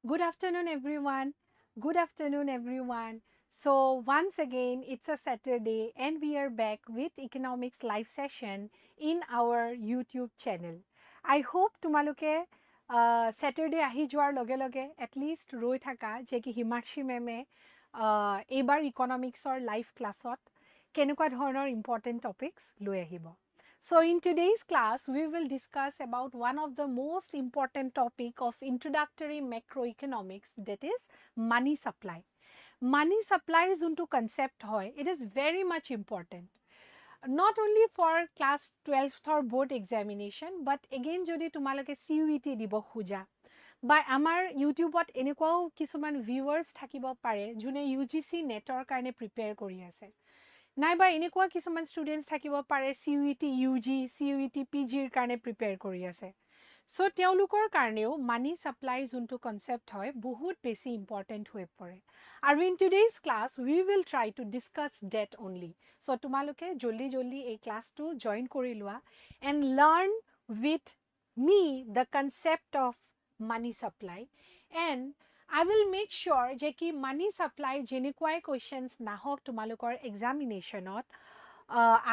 Good afternoon, everyone. Good afternoon, everyone. So, once again, it's a Saturday, and we are back with economics live session in our YouTube channel. I hope তোমালোকে Saturday আহি যোৱাৰ লগে লগে at least ৰৈ থাকা যে কি হিমাক্ষী মেমে এইবাৰ ইকনমিক্সৰ লাইভ ক্লাছত কেনেকুৱা ধৰণৰ ইম্পৰ্টেণ্ট টপিকছ লৈ আহিব। So in today's class, we will discuss about one of the most important topic of introductory macroeconomics, that is money supply. Money supply junto concept hoy, it is very much important. Not only for class 12 or board examination, but again jodi tumalake CUET dibo khuja. By amar YouTube at enekuao kisuman viewers thakibo pare, june UGC netor karne prepare kori ase. নাইবা এনেকুৱা কিছুমান students থাকিব পাৰে CUET UG, CUET PGৰ কাৰণে prepare কৰি আছে। চ' তেওঁলোকৰ কাৰণেও মানি ছাপ্লাই যোনটো কনচেপ্ট হয় বহুত বেছি ইম্পৰ্টেণ্ট হৈ পৰে। আৰু in today's class we will try to discuss that only. So' তোমালোকে জল্দি জল্দি এই ক্লাছটো জইন কৰি লোৱা and learn with me the concept of money supply and I will make sure যে কি money supply যেনেকুৱাই questions নাহক তোমালোকৰ examinationত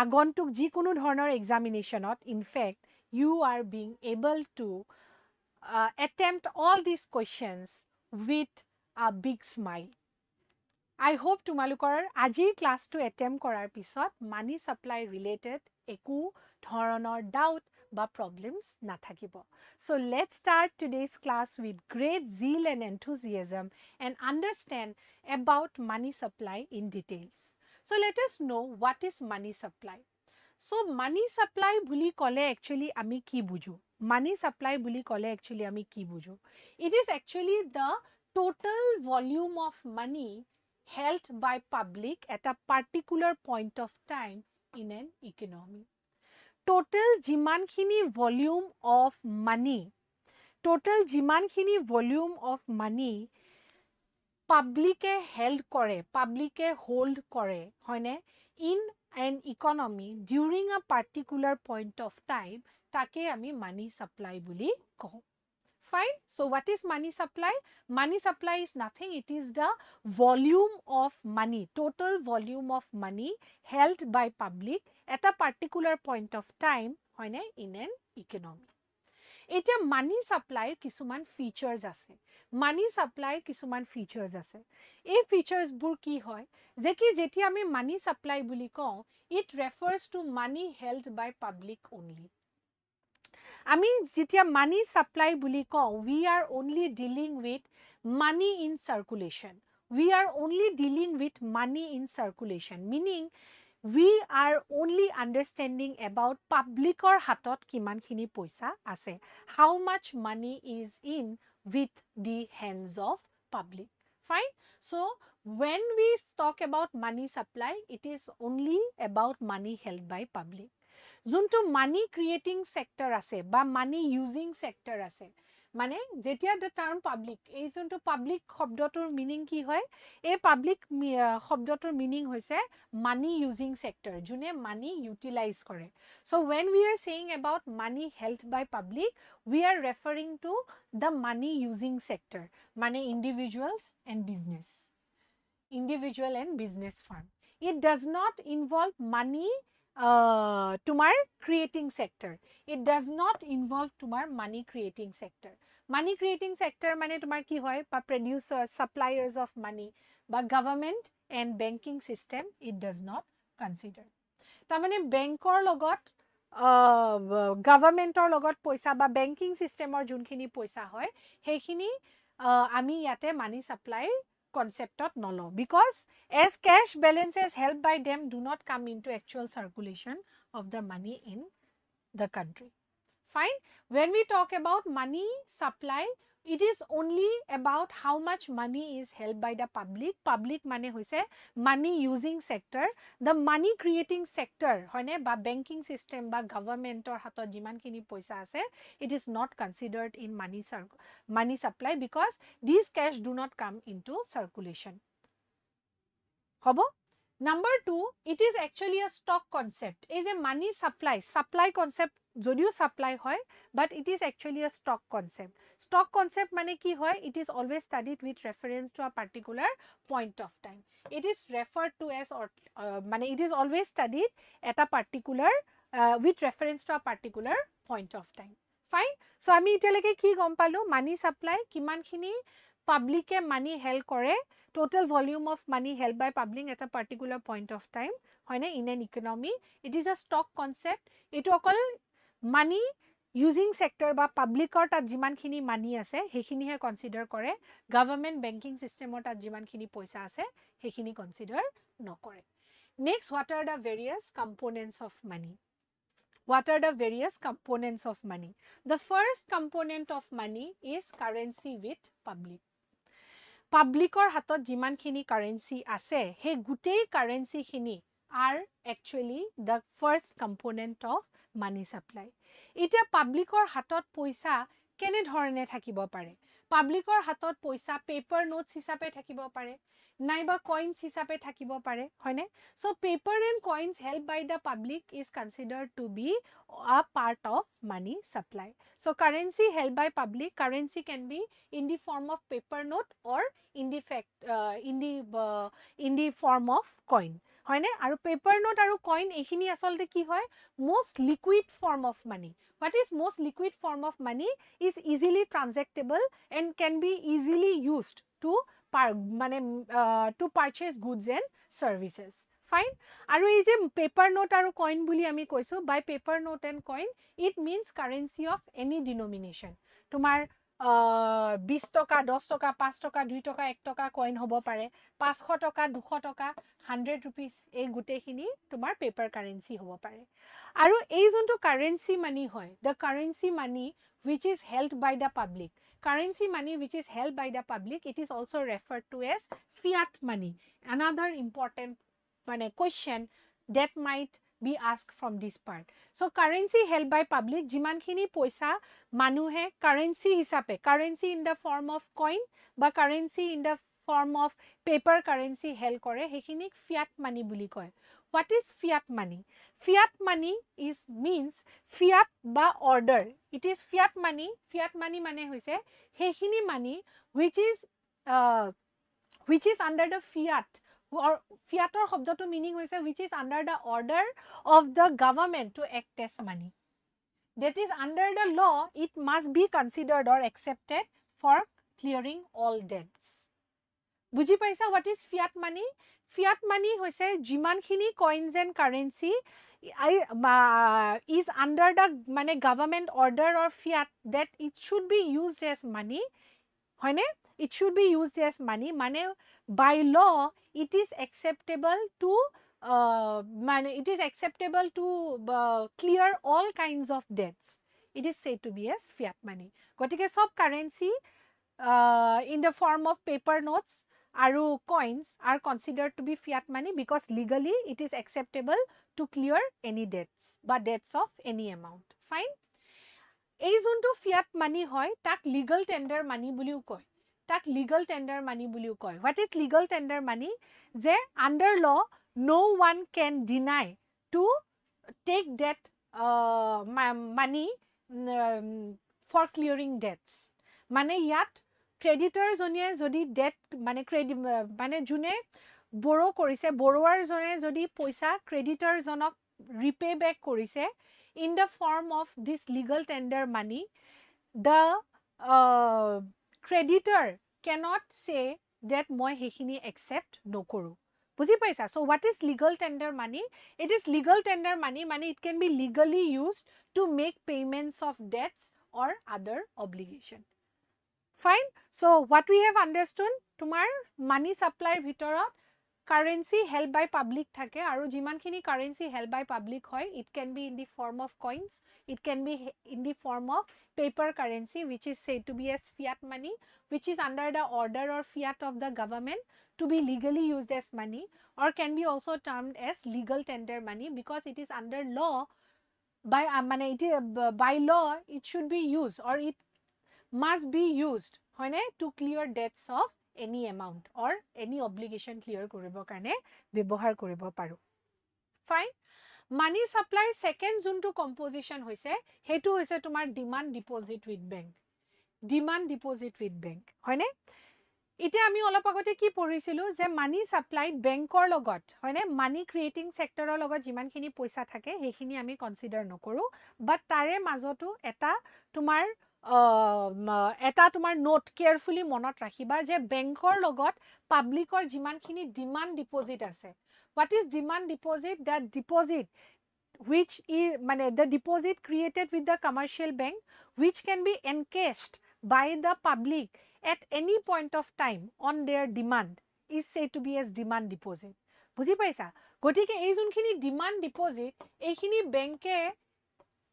আগন্তুক যিকোনো ধৰণৰ examinationত in fact you are being able to attempt all these questions with a big smile. I hope তোমালোকৰ আজিৰ ক্লাছটো attempt কৰাৰ পিছত money supply related একো ধৰণৰ doubt বা problems nathakibo. So let's start today's class with great zeal and enthusiasm and understand about money supply in details. So let us know what is money supply. So money supply buli kole actually ami ki buju. Money supply buli kole actually ami ki buju. It is actually the total volume of money held by public at a particular point of time in an economy. Total jimankhini volume of money, public held kore, public hold kore, hoine, in an economy during a particular point of time, take ami money supply buli koh. Fine. So what is money supply? Money supply is nothing. It is the volume of money, total volume of money held by public at a particular point of time in an economy. Eta money supply kisuman features ase. Money supply kisuman features ase. Ei features bur ki hoy? Je ki jeti ami money supply buli kau, it refers to money held by public only. আমি যেতিয়া money supply বুলি কওঁ, we are only dealing with money in circulation. We are only dealing with money in circulation, meaning we are only understanding about publicor hatot kimankhini poisa ase. How much money is in with the hands of public. Fine. So when we talk about money supply, it is only about money held by public. যোনটো মানি creating sector আছে বা মানি using sector আছে, মানে যেতিয়া the term public, এই যোনটো public শব্দটোৰ meaning কি হয়? এই পাব্লিক শব্দটোৰ মিনিং হৈছে মানি ইউজিং সেক্টৰ, যোনে মানি ইউটিলাইজ কৰে। So when we are saying about money held by public, we are referring to the money using sector, মানে individuals and business, individual and business firm. It does not involve money tumar creating sector. It does not involve tumar money creating sector. Money creating sector mane tumar ki hoy? Ba producers, suppliers of money, ba government and banking system, it does not consider. Ta mane bankor logot governmentor logot poisa ba banking system or junkhini poisa hoy, hekhini ami yate money supply concept of nolo, because as cash balances held by them do not come into actual circulation of the money in the country. Fine. When we talk about money supply, it is only about how much money is held by the public. Public mane hoise money using sector. The money creating sector hoine ba banking system ba government or hatot jiman khini poisa ase, it is not considered in money supply because these cash do not come into circulation. Hobo? Number 2, it is actually a stock concept. Is a money supply concept যদিও supply হয়, but it is actually a stock concept. Stock concept মানে কি হয়? It is always studied with reference to a particular point of time. It is referred to as, or মানে it is always studied at a particular with reference to a particular point of time. Fine. So আমি এতিয়ালৈকে কি গম পালো? মানি supply কিমানখিনি পাব্লিকে মানি held কৰে, total volume of money held by public at a particular point of time, হয়নে, in an economy. It is a stock concept. এইটো অকল মানি ইউজিং ছেক্টৰ বা পাব্লিকৰ তাত যিমানখিনি মানি আছে সেইখিনিহে কনচিডাৰ কৰে, গভৰ্ণমেণ্ট বেংকিং ছিষ্টেমৰ তাত যিমানখিনি পইচা আছে সেইখিনি কনচিডাৰ নকৰে। Next, what are the various components of money? What are the various components of money? The first component of money is currency with public. Publicor hatot jimankhini currency ase, he gutei currency khini are actually the first component of money supply. Itia publicor hatot poisa kene dhorone thakibo pare? Publicor hatot poisa paper notes hisabe thakibo pare, naiba coins hisabe thakibo pare, hoine? So paper and coins held by the public is considered to be a part of money supply. So currency held by public, currency can be in the form of paper note or in the form of coin, hoine? Aru paper note aru coin ekhini asolte ki hoy? Most liquid form of money. What is most liquid form of money? Is easily transactable and can be easily used to purchase goods and services. Fine. Aru ei je paper note aru coin buli ami koisu, by paper note and coin it means currency of any denomination. Tumar 20 টকা 10 টকা 5 টকা 2 টকা 1 টকা coin হ'ব পাৰে, 500 টকা 200 টকা 100 rupees এই গুটেখিনি তোমাৰ পেপাৰ কাৰেন্সি হ'ব পাৰে। আৰু এই যোনটো কাৰেন্সি মানি হয়, the currency money which is held by the public, currency money which is held by the public, it is also referred to as fiat money. Another important question that might be asked from this part. So currency held by public, jimankhini poisa manuhe currency hisabe, currency in the form of coin ba currency in the form of paper currency held kore, hekinik fiat money buli koy. What is fiat money? Fiat money is means fiat ba order. It is fiat money. Fiat money mane hoise hekhini money which is under the fiat, or fiator শব্দটো meaning hoise which is under the order of the government to act as money. That is, under the law it must be considered or accepted for clearing all debts. বুজি পাইছা what is fiat money? Fiat money hoise jimankhini coins and currency is under the government order or fiat that it should be used as money, hoine? It should be used as money, by law it is acceptable to clear all kinds of debts. It is said to be as fiat money. Gotike sob currency in the form of paper notes aru coins are considered to be fiat money because legally it is acceptable to clear any debts, but debts of any amount. Fine. এই যোনটো fiat money হয় তাক legal tender money বুলিও কয়, তাক legal tender money বুলিও কয়। What is legal tender money? যে under law no one can deny to take that money for clearing debts. মানে ইয়াত ক্ৰেডিটৰ জনে যদি ডেট যোনে বৰো কৰিছে, বৰোৱাৰ জনে যদি পইচা ক্ৰেডিটৰ জনক ৰিপে বেক কৰিছে in the form of this legal tender money, the creditor cannot say that moi hekhini accept nokoru. Buji paisa? So what is legal tender money? It is legal tender money, it can be legally used to make payments of debts or other obligation. Fine. So what we have understood, tumar money supply bhitorot currency held by public thake, aru jimankhini currency held by public hoy, it can be in the form of coins, it can be in the form of paper currency which is said to be as fiat money, which is under the order or fiat of the government to be legally used as money, or can be also termed as legal tender money because it is under law, by law it should be used or it must be used, hoine, to clear debts of any amount or any obligation clear koribo karone byabohar koribo paru. Fine. Money সাপ্লাইৰ second যোনটো composition হৈছে হেতু হৈছে তোমাৰ demand deposit with bank demand deposit with bank হয়নে এতিয়া আমি অলপ আগতে কি পঢ়িছিলো যে মানি সাপ্লাইত বেংকৰ লগত হয়নে মানি ক্ৰিয়েটিং সেক্টৰৰ লগত যিমানখিনি পইচা থাকে সেইখিনি আমি কনসিডাৰ নকৰো বাট তাৰে মাজতো এটা তোমাৰ নোট কেয়াৰফুলি মনত ৰাখিবা যে বেংকৰ লগত পাব্লিকৰ যিমানখিনি ডিমান্ড ডিপোজিট আছে what is demand deposit that deposit which is the deposit created with the commercial bank which can be encashed by the public at any point of time on their demand is said to be as demand deposit বুজি পাইছা গটিকে এই যোনখিনি demand deposit এইখিনি বেংকে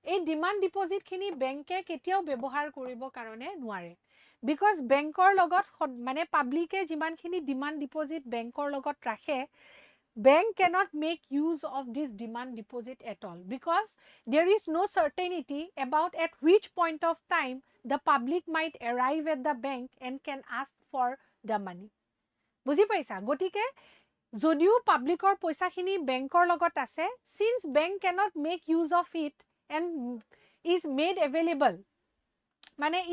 এই demand deposit খিনি বেংকে কেতিয়াও ব্যৱহাৰ কৰিব কাৰণে নোৱাৰে বিকজ বেংকৰ লগত পাব্লিকে যিমানখিনি ডিমান্ড ডিপোজিট বেংকৰ লগত ৰাখে bank cannot make use of this demand deposit at all because there is no certainty about at which point of time the public might arrive at the bank and can ask for the money বুজি পাইছা গটিকে যদিও পাব্লিকৰ পইচাখিনি বেংকৰ লগত আছে since bank cannot make use of it and is made available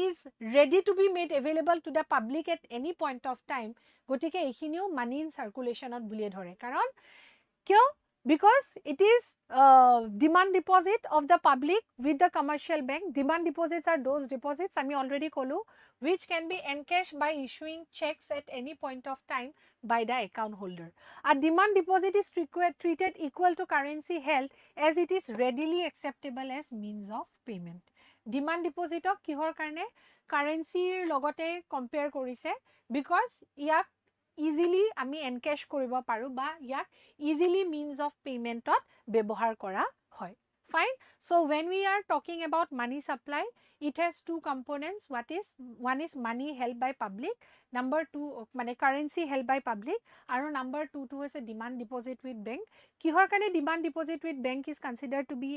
is ready to be made available to the public at any point of time গটিকে এইখিনিও মানি ইন সার্কুলেশনত বুলিয়ে ধৰে কাৰণ কিয় because it is demand deposit of the public with the commercial bank demand deposits are those deposits আমি already কলো which can be encashed by issuing checks at any point of time by the account holder a demand deposit is treated equal to currency held as it is readily acceptable as means of payment demand deposit of কিহৰ কাৰণে কাৰেন্সিৰ লগতে compare কৰিছে because ইয়াক easily আমি এনকেশ কৰিব পাৰো বা ইয়াক ইজিলি মিনস অফ পেমেন্টত ব্যৱহাৰ কৰা হয় fine so when we are talking about money supply it has two components one is money held by public number 2 currency held by public আৰু number 2 is a demand deposit with bank কিহৰ কাৰণে demand deposit with bank is considered to be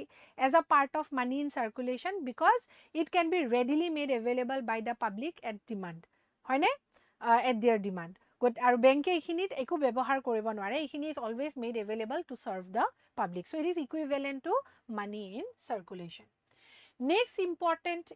as a part of money in circulation because it can be readily made available by the public at demand হয়নে at their demand আৰু বেংকে এইখিনিত একো ব্যৱহাৰ কৰিব নোৱাৰে এইখিনি is always made available to serve the public so it is equivalent to money in circulation next important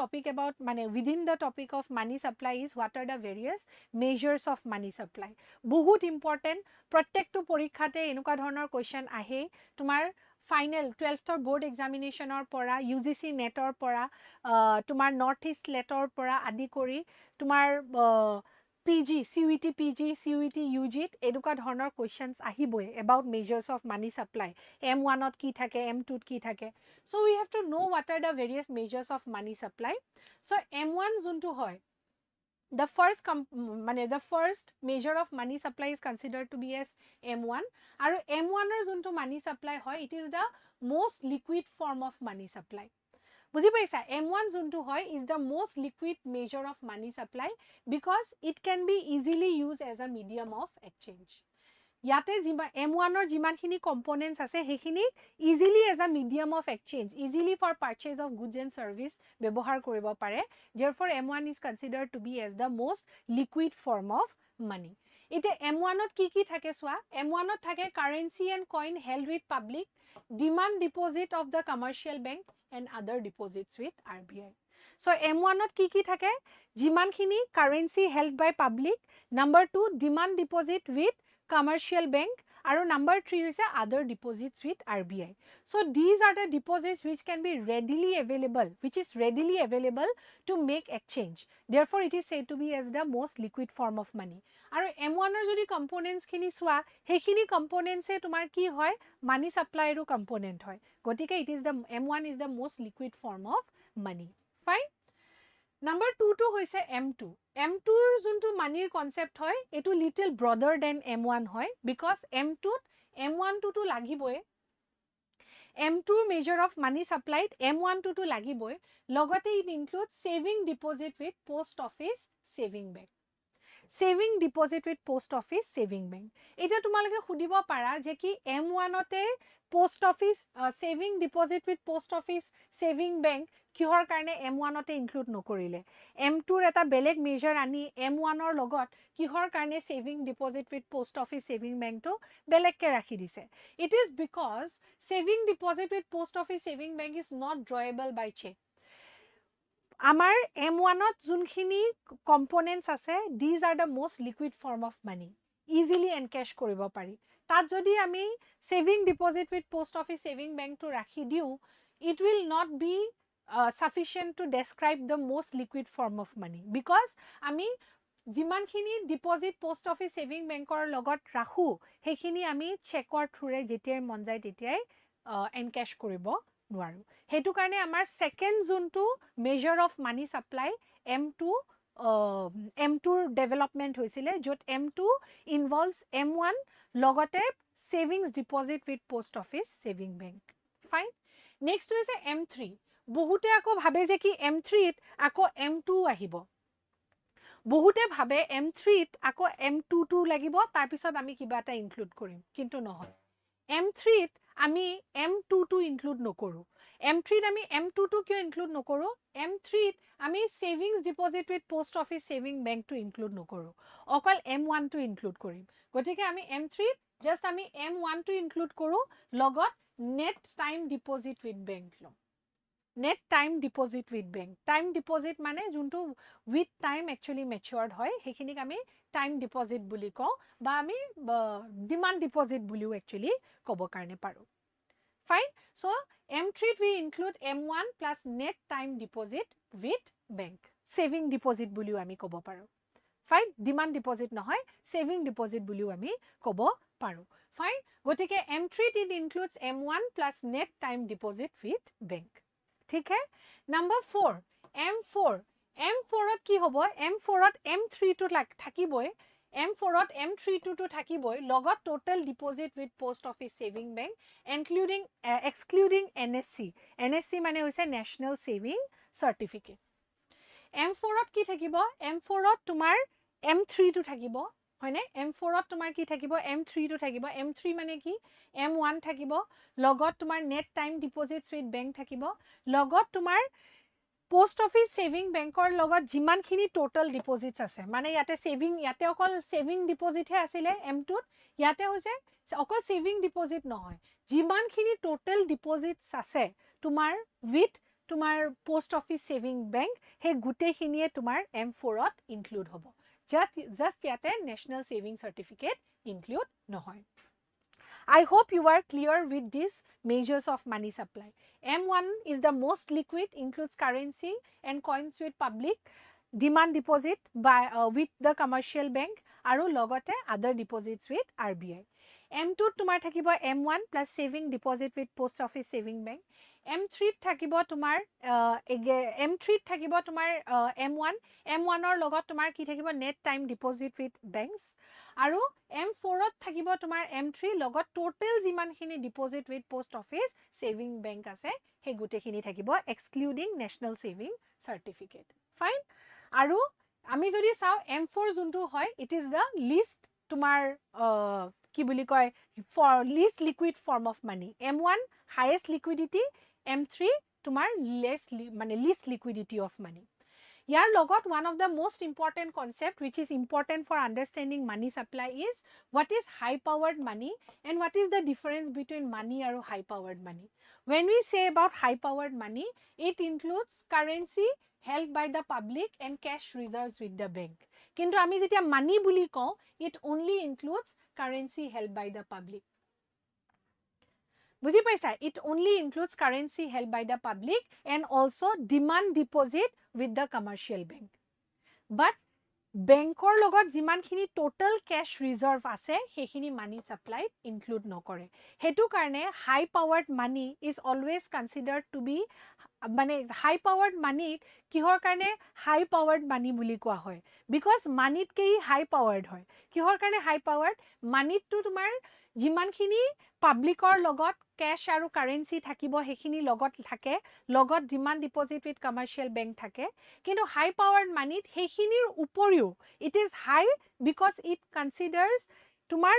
topic about within the topic of money supply is what are the various measures of money supply বহুত important প্ৰত্যেকটো পৰীক্ষাতে এনেকুৱা ধৰণৰ question আহে তোমাৰ final 12th board examination or pora UGC net or pora tumar northeast letter pora adi kori tumar PG CUET PG CUET UGIT eduka dhornor questions ahiboy about measures of money supply M1 ot ki thake M2 ot ki thake so we have to know what are the various measures of money supply so M1 juntu hoy the first measure of money supply is considered to be as M1 and M1 er juntu money supply hoy it is the most liquid form of money supply বুজি পাইছা M1 juntu hoy is the most liquid measure of money supply because it can be easily used as a medium of exchange ইয়াতে M1 or যিমানখিনি components আছে সেইখিনি easily as a medium of exchange easily for purchase of goods and service ব্যৱহাৰ কৰিব পাৰে therefore M1 is considered to be as the most liquid form of money এটা M1 ত কি থাকে সোয়া M1 ত থাকে currency and coin held with public demand deposit of the commercial bank and other deposits with RBI so M1 ত কি থাকে যিমানখিনি currency held by public number 2 demand deposit with commercial bank and number 3 is other deposits with RBI so these are the deposits which can be readily available to make exchange therefore it is said to be as the most liquid form of money and M1 er jodi components khini swa hekhini components e tumar ki hoy money supply ro component hoy gotike it is the M1 is the most liquid form of money fine number 2 to hoise M2 M2 juntu money concept hoy etu little broader than M1 hoy because M2 M1 to lagiboy M2 measure of money supplied M1 to lagiboy logote it includes saving deposit with post office saving bank saving deposit with post office saving bank eta tumalage khudibo para je ki M1 ote post office saving deposit with post office saving bank কিহৰ কাৰণে M1 তে include নকৰিলে M2 ৰ এটা বেলেগ measure আনি M1 ৰ লগত কিহৰ কাৰণে saving deposit with post office saving বেংকটো বেলেগকে ৰাখি দিছে it is because saving deposit with post office saving bank is not drawable by cheque আমাৰ M1 ত যোনখিনি কম্পোনেন্টস আছে these are the most liquid form of money easily encash কৰিব পাৰি তাত যদি আমি saving deposit with post office saving বেংকটো ৰাখি দিও it will not be sufficient to describe the most liquid form of money because আমি যিমানখিনি ডিপোজিট পোষ্ট অফিস সেভিং বেংকৰ লগত ৰাখো সেইখিনি আমি চেকৰ থ্ৰুৰে যেতিয়াই মন যায় তেতিয়াই এনকেশ কৰিব নোৱাৰো হেতু কাৰণে আমাৰ সেকেন্ড জোনটো measure of money supply M2 M2 development হৈছিলে যত M2 ইনভলভস M1 লগতে savings deposit with post office saving bank fine next হৈছে M3 বহুতে আকৌ ভাবে যে কি M3 ত আকৌ M2 আহিব বহুতে ভাবে M3 ত আকৌ M22 লাগিব তাৰ পিছত আমি কিবা এটা ইনক্লুড কৰিম কিন্তু নহয় M3 ত আমি M22 ইনক্লুড নকৰো M3 ত আমি M22 কিয় ইনক্লুড নকৰো M3 ত আমি savings deposit with post office saving বেংকটো ইনক্লুড নকৰো অকল M1 টো ইনক্লুড কৰিম গতিকে আমি M3 ত জাস্ট আমি M1 টো ইনক্লুড কৰো লগত net time deposit with bank lo net time deposit with bank time deposit mane juntu with time actually matured hoy hekinik ami time deposit buli ko ba ami demand deposit buliu actually kobo karne paru fine so M3 we include M1 plus net time deposit with bank saving deposit buliu ami kobo paru fine demand deposit nohoy saving deposit buliu ami kobo paru fine gotike M3 it includes M1 plus net time deposit with bank ठीक है number 4 M4 ত কি হ'ব M4 to M3 to থাকিবই M4 to M3 to থাকিবই লগত total deposit with post office saving bank including excluding NSC মানে হৈছে national saving certificate M4 ত কি থাকিব M4 ত তোমাৰ M3 to থাকিব হয়নে M4 ত তোমাৰ কি থাকিব M3 to থাকিব M3 মানে কি M1 থাকিব লগত তোমাৰ net time deposits with bank থাকিব লগত তোমাৰ পোষ্ট অফিস সেভিং বেংকৰ লগত যিমানখিনি টোটাল ডিপোজিটস আছে মানে ইয়াতে সেভিং ইয়াতে অকল সেভিং ডিপোজিট হে আছিল M2 ত ইয়াতে হৈছে অকল সেভিং ডিপোজিট নহয় যিমানখিনি টোটাল ডিপোজিটস আছে তোমাৰ উইথ তোমাৰ পোষ্ট অফিস সেভিং বেংক হে গুটেখিনিয়ে তোমাৰ M4 ত ইনক্লুড হ'ব just yate national saving certificate include nohoy I hope you are clear with these measures of money supply M1 is the most liquid includes currency and coins with public demand deposit by with the commercial bank aru logote other deposits with RBI M2 tumar thakibo M1 plus saving deposit with post office saving bank M3 thakibo tumar M3 thakibo tumar M1 or logot tumar ki thakibo net time deposit with banks aru M4 thakibo tumar M3 logot total jiman khini deposit with post office saving bank ase he gute khini thakibo excluding national saving certificate fine aru ami jodi sao M4 juntu hoy it is the least tumar কি বুলি কয় for least liquid form of money M1 highest liquidity M3 তোমাৰ least liquidity of money ইয়াৰ লগত one of the most important concept which is important for understanding money supply is what is high powered money and what is the difference between money and high powered money when we say about high powered money it includes currency held by the public and cash reserves with the bank কিন্তু আমি যেতিয়া money বুলি কওঁ it only includes currency held by the public বুজি পাইছা it only includes currency held by the public and also demand deposit with the commercial bank but বেংকৰ লগত যিমানখিনি টোটাল ক্যাশ ৰিজাৰ্ভ আছে হেখিনি মানি সাপ্লাই ইনক্লুড নকৰে হেতু কাৰণে high powered money is always considered to be মানে হাই পাৱাৰ্ড মানি কিহৰ কাৰণে হাই পাৱাৰ্ড মানি বুলি কোৱা হয় বিকজ মানিত কেই হাই পাৱাৰ্ড হয় কিহৰ কাৰণে হাই পাৱাৰ্ড মানিত তো তোমাৰ যিমানখিনি পাব্লিকৰ লগত ক্যাশ আৰু কাৰেন্সি থাকিব হেখিনি লগত থাকে লগত demand deposit with commercial bank থাকে কিন্তু হাই পাৱাৰ্ড মানিত হেখিনিৰ উপৰিও it is high because it considers তোমাৰ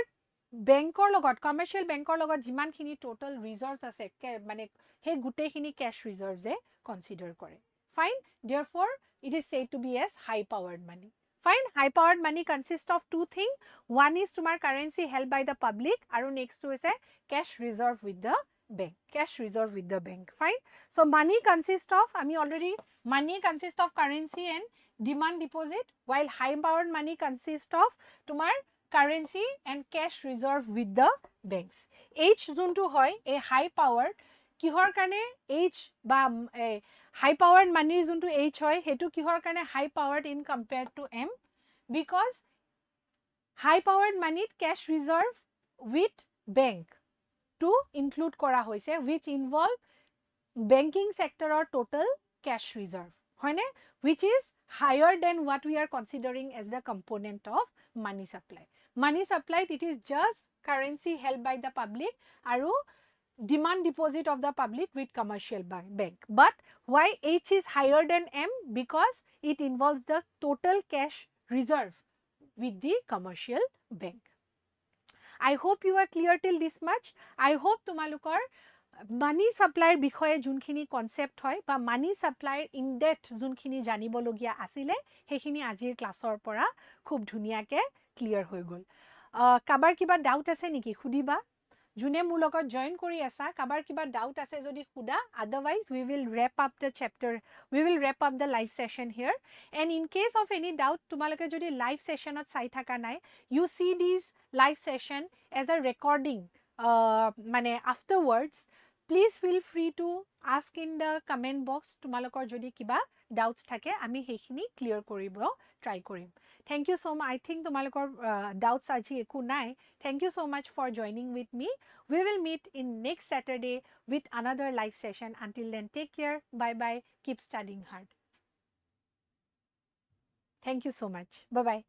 বেংকৰ লগত কমাৰ্চিয়েল বেংকৰ লগত যিমানখিনি টোটেল ৰিজাৰ্ভছ আছে মানে সেই গোটেইখিনি কেছ ৰিজাৰ্ভছে কনচিডাৰ কৰে fine therefore it is said to be as high powered money fine high powered money consist of two thing one is তোমাৰ currency held by the public আৰু নেক্সটটো হৈছে cash reserve with the bank cash reserve with the bank fine so money consists of আমি already money consists of currency and demand deposit while high powered money consists of তোমাৰ currency and cash reserve with the banks h যোনটো হয় এই high powered কিহৰ কাৰণে h বা high powered money যোনটো h হয় হেতু কিহৰ কাৰণে high powered in compared to m because high powered money cash reserve with bank to include kora hoise which involve banking sector or total cash reserve hoine which is higher than what we are considering as the component of money supply it is just currency held by the public aru demand deposit of the public with commercial bank but why h is higher than m because it involves the total cash reserve with the commercial bank I hope you are clear till this much. I hope tumalukor money supply bikhoye junkhini concept hoy ba money supply in depth junkhini janibologia asile hekhini ajir classor pora khub dhuniya ke clear hoy gol. Kabar kiba doubt ase niki khudiba june মোৰ লগত join কৰি আছা কাবাৰ কিবা doubt আছে যদি খুদা otherwise we will wrap up the chapter we will wrap up the live session here and in case of any doubt তোমালোকে যদি live session ত চাই থাকা নাই you see this live session as a recording মানে afterwards please feel free to ask in the comment box তোমালোকৰ যদি কিবা doubts থাকে আমি হেখিনি clear কৰিব try কৰিম thank you so much I think তোমালোকৰ doubts আজি একো নাই thank you so much for joining with me we will meet in next Saturday with another live session until then take care bye bye keep studying hard thank you so much bye bye